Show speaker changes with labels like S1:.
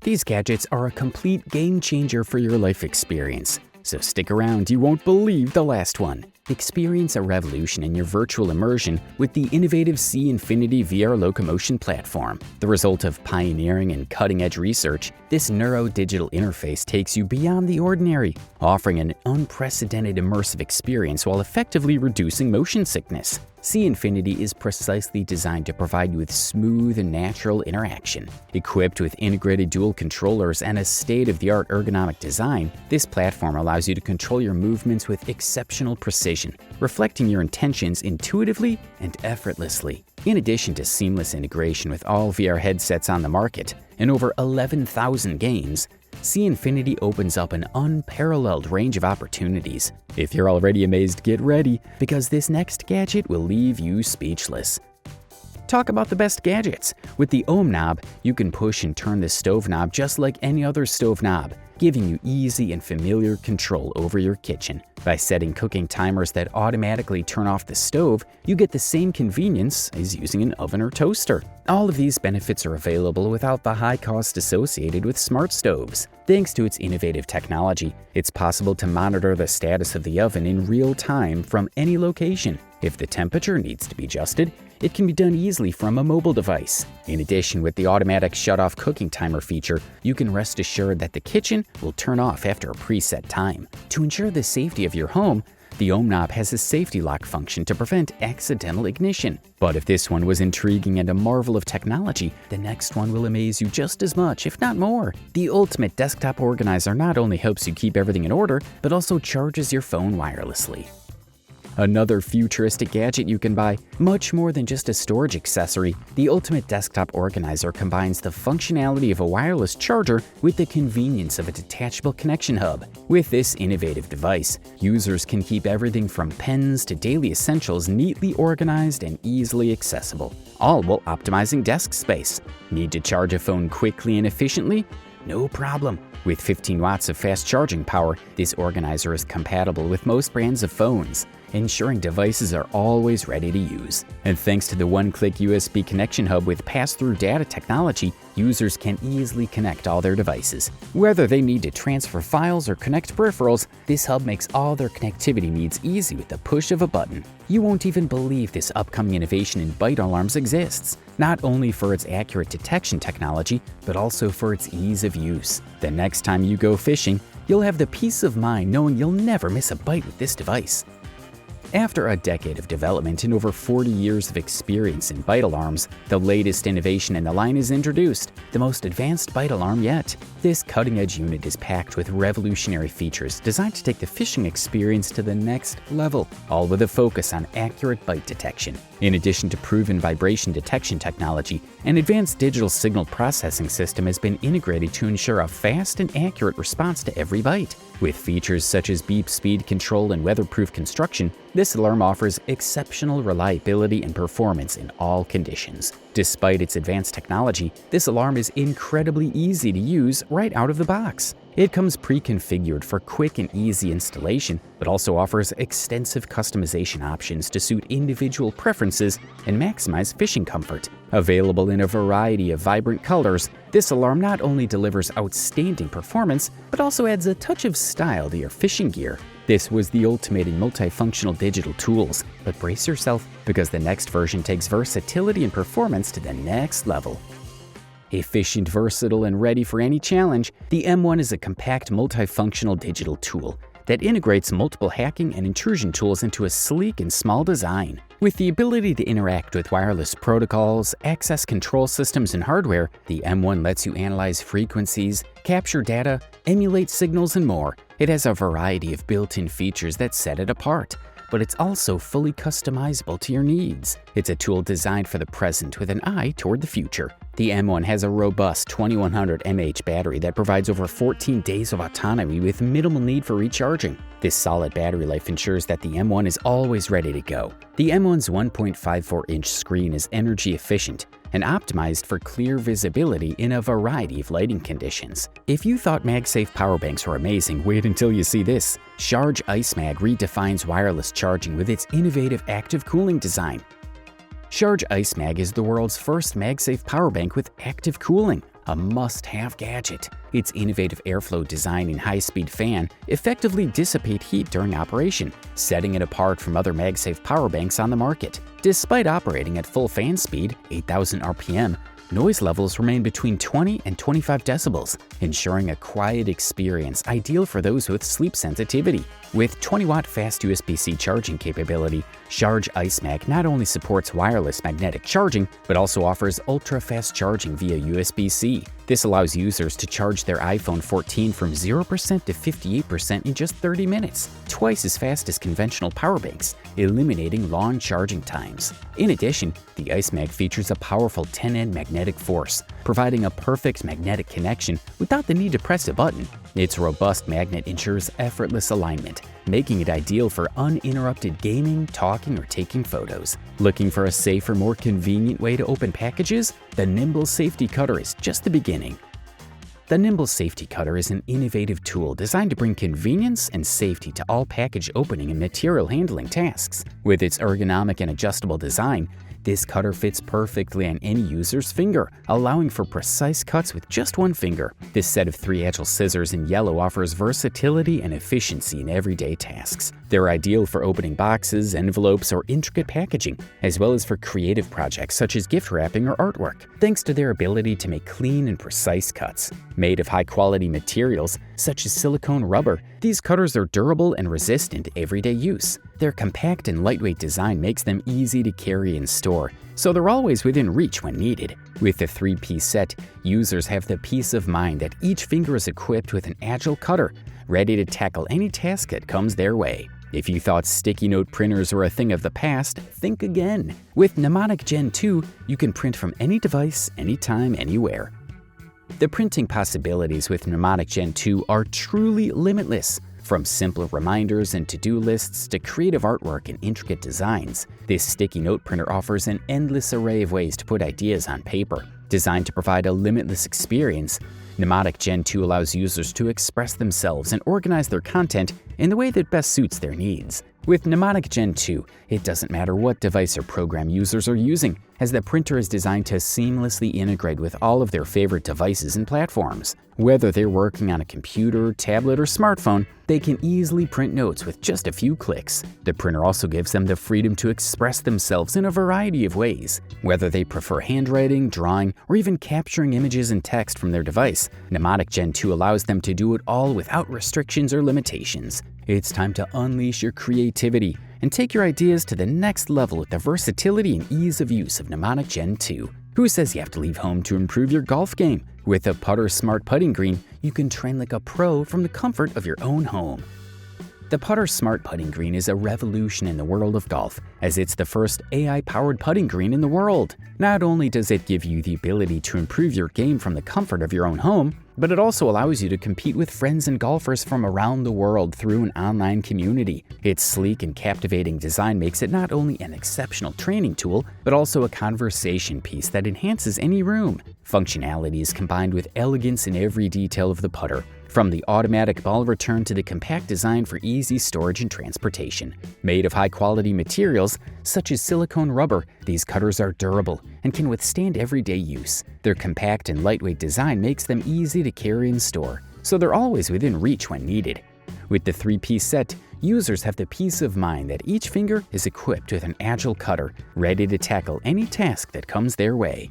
S1: These gadgets are a complete game changer for your life experience. So stick around, you won't believe the last one. Experience a revolution in your virtual immersion with the innovative Txi-D VR locomotion platform. The result of pioneering and cutting-edge research, this neuro-digital interface takes you beyond the ordinary, offering an unprecedented immersive experience while effectively reducing motion sickness. Txi-D is precisely designed to provide you with smooth and natural interaction. Equipped with integrated dual controllers and a state-of-the-art ergonomic design, this platform allows you to control your movements with exceptional precision, reflecting your intentions intuitively and effortlessly. In addition to seamless integration with all VR headsets on the market and over 11,000 games, Txi-D opens up an unparalleled range of opportunities. If you're already amazed, get ready, because this next gadget will leave you speechless. Talk about the best gadgets. With the ohm knob, you can push and turn the stove knob just like any other stove knob, giving you easy and familiar control over your kitchen. By setting cooking timers that automatically turn off the stove, you get the same convenience as using an oven or toaster. All of these benefits are available without the high cost associated with smart stoves. Thanks to its innovative technology, it's possible to monitor the status of the oven in real time from any location. If the temperature needs to be adjusted, it can be done easily from a mobile device. In addition, with the automatic shut-off cooking timer feature, you can rest assured that the kitchen will turn off after a preset time. To ensure the safety of your home, the ohm knob has a safety lock function to prevent accidental ignition. But if this one was intriguing and a marvel of technology, the next one will amaze you just as much, if not more. The ultimate desktop organizer not only helps you keep everything in order, but also charges your phone wirelessly. Another futuristic gadget you can buy. Much more than just a storage accessory, the ultimate desktop organizer combines the functionality of a wireless charger with the convenience of a detachable connection hub. With this innovative device, users can keep everything from pens to daily essentials neatly organized and easily accessible, all while optimizing desk space. Need to charge a phone quickly and efficiently? No problem. With 15 watts of fast charging power, this organizer is compatible with most brands of phones, ensuring devices are always ready to use. And thanks to the one-click USB connection hub with pass-through data technology, users can easily connect all their devices. Whether they need to transfer files or connect peripherals, this hub makes all their connectivity needs easy with the push of a button. You won't even believe this upcoming innovation in bite alarms exists, not only for its accurate detection technology, but also for its ease of use. The next time you go fishing, you'll have the peace of mind knowing you'll never miss a bite with this device. After a decade of development and over 40 years of experience in bite alarms, the latest innovation in the line is introduced, the most advanced bite alarm yet. This cutting-edge unit is packed with revolutionary features designed to take the fishing experience to the next level, all with a focus on accurate bite detection. In addition to proven vibration detection technology, an advanced digital signal processing system has been integrated to ensure a fast and accurate response to every bite. With features such as beep speed control and weatherproof construction, this alarm offers exceptional reliability and performance in all conditions. Despite its advanced technology, this alarm is incredibly easy to use right out of the box. It comes pre-configured for quick and easy installation, but also offers extensive customization options to suit individual preferences and maximize fishing comfort. Available in a variety of vibrant colors, this alarm not only delivers outstanding performance, but also adds a touch of style to your fishing gear. This was the ultimate in multifunctional digital tools, but brace yourself, because the next version takes versatility and performance to the next level. Efficient, versatile, and ready for any challenge, the M1 is a compact multifunctional digital tool that integrates multiple hacking and intrusion tools into a sleek and small design. With the ability to interact with wireless protocols, access control systems, and hardware, the M1 lets you analyze frequencies, capture data, emulate signals, and more. It has a variety of built-in features that set it apart, but it's also fully customizable to your needs. It's a tool designed for the present with an eye toward the future. The M1 has a robust 2100 mAh battery that provides over 14 days of autonomy with minimal need for recharging. This solid battery life ensures that the M1 is always ready to go. The M1's 1.54-inch screen is energy efficient and optimized for clear visibility in a variety of lighting conditions. If you thought MagSafe power banks were amazing, wait until you see this. Charge Ice Mag redefines wireless charging with its innovative active cooling design. Charge Ice Mag is the world's first MagSafe power bank with active cooling. a must-have gadget. Its innovative airflow design and high-speed fan effectively dissipate heat during operation, setting it apart from other MagSafe power banks on the market. Despite operating at full fan speed, 8,000 RPM, noise levels remain between 20 and 25 decibels, ensuring a quiet experience ideal for those with sleep sensitivity. With 20-watt fast USB-C charging capability, Charge Ice Mag not only supports wireless magnetic charging, but also offers ultra-fast charging via USB-C. This allows users to charge their iPhone 14 from 0% to 58% in just 30 minutes, twice as fast as conventional power banks, eliminating long charging times. In addition, the Ice Mag features a powerful 10N magnetic force, providing a perfect magnetic connection without the need to press a button. Its robust magnet ensures effortless alignment, making it ideal for uninterrupted gaming, talking, or taking photos. Looking for a safer, more convenient way to open packages? The Nimble Safety Cutter is just the beginning. The Nimble Safety Cutter is an innovative tool designed to bring convenience and safety to all package opening and material handling tasks. With its ergonomic and adjustable design, this cutter fits perfectly on any user's finger, allowing for precise cuts with just one finger. This set of 3 agile scissors in yellow offers versatility and efficiency in everyday tasks. They're ideal for opening boxes, envelopes, or intricate packaging, as well as for creative projects such as gift wrapping or artwork, thanks to their ability to make clean and precise cuts. Made of high-quality materials, such as silicone rubber, these cutters are durable and resistant to everyday use. Their compact and lightweight design makes them easy to carry and store, so they're always within reach when needed. With the 3-piece set, users have the peace of mind that each finger is equipped with an agile cutter, ready to tackle any task that comes their way. If you thought sticky note printers were a thing of the past, think again. With Mnemonic Gen 2, you can print from any device, anytime, anywhere. The printing possibilities with Mnemonic Gen 2 are truly limitless. From simple reminders and to-do lists to creative artwork and intricate designs, this sticky note printer offers an endless array of ways to put ideas on paper. Designed to provide a limitless experience, Mnemonic Gen 2 allows users to express themselves and organize their content in the way that best suits their needs. With Mnemonic Gen 2, it doesn't matter what device or program users are using, as the printer is designed to seamlessly integrate with all of their favorite devices and platforms. Whether they're working on a computer, tablet, or smartphone, they can easily print notes with just a few clicks. The printer also gives them the freedom to express themselves in a variety of ways. Whether they prefer handwriting, drawing, or even capturing images and text from their device, Mnemonic Gen 2 allows them to do it all without restrictions or limitations. It's time to unleash your creativity and take your ideas to the next level with the versatility and ease of use of Mnemonic Gen 2. Who says you have to leave home to improve your golf game? With a Putter Smart Putting Green, you can train like a pro from the comfort of your own home. The Putter Smart Putting Green is a revolution in the world of golf, as it's the first AI-powered putting green in the world. Not only does it give you the ability to improve your game from the comfort of your own home, but it also allows you to compete with friends and golfers from around the world through an online community. Its sleek and captivating design makes it not only an exceptional training tool, but also a conversation piece that enhances any room. Functionality is combined with elegance in every detail of the putter, from the automatic ball return to the compact design for easy storage and transportation. Made of high-quality materials, such as silicone rubber, these cutters are durable and can withstand everyday use. Their compact and lightweight design makes them easy to carry and store, so they're always within reach when needed. With the 3-piece set, users have the peace of mind that each finger is equipped with an agile cutter, ready to tackle any task that comes their way.